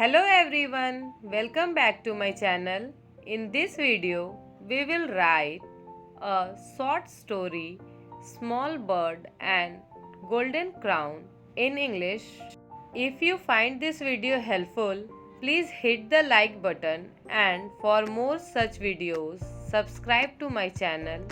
Hello everyone, welcome back to my channel. In this video, we will write a short story, Small Bird and Golden Crown in English. If you find this video helpful, please hit the like button and for more such videos, subscribe to my channel.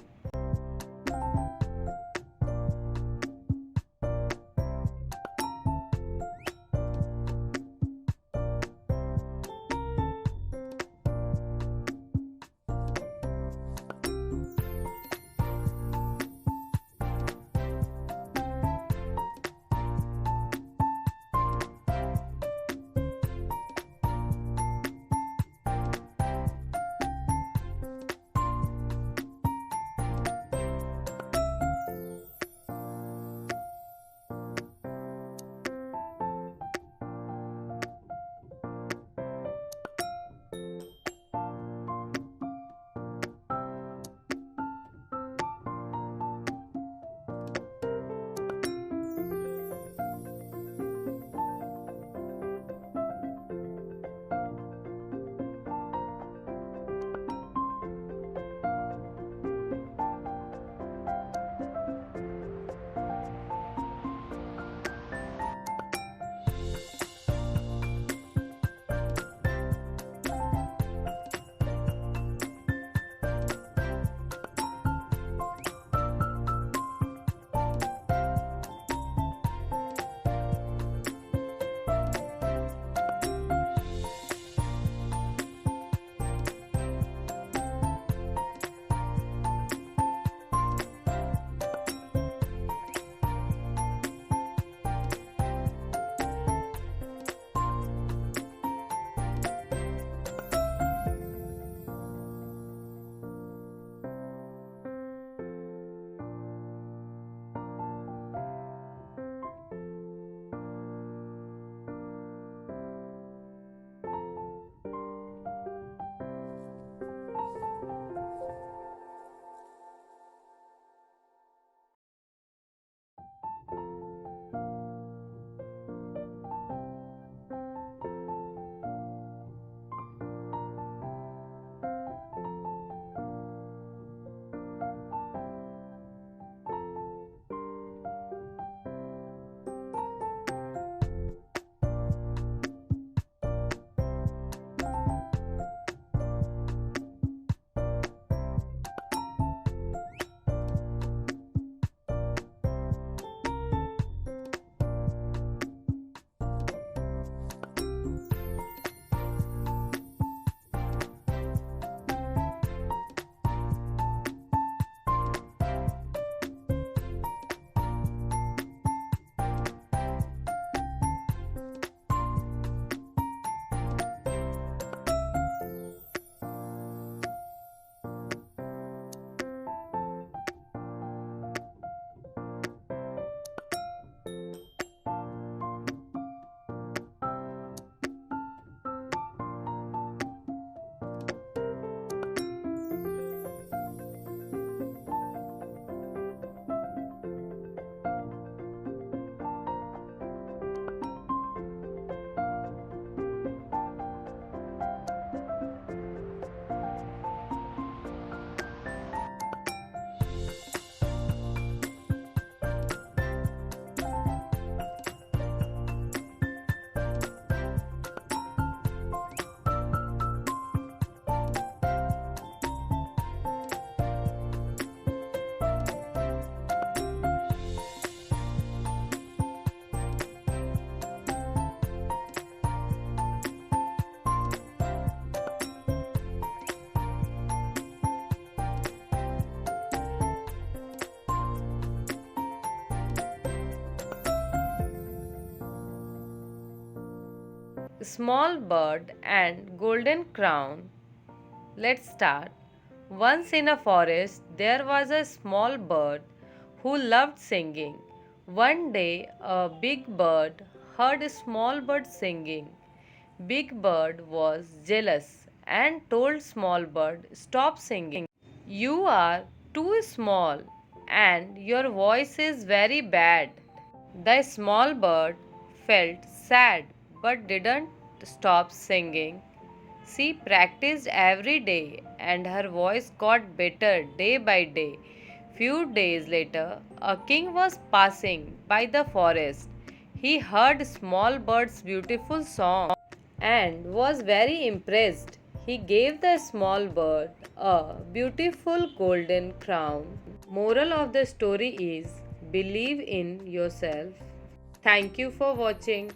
Small Bird and Golden Crown. Let's start. Once in a forest, there was a small bird who loved singing. One day, a big bird heard a small bird singing. Big Bird was jealous and told Small Bird, "Stop singing. You are too small and your voice is very bad." The small bird felt sad but didn't stop singing. She practiced every day and her voice got better day by day. Few days later, a king was passing by the forest. He heard small bird's beautiful song and was very impressed. He gave the small bird a beautiful golden crown. Moral of the story is believe in yourself. Thank you for watching.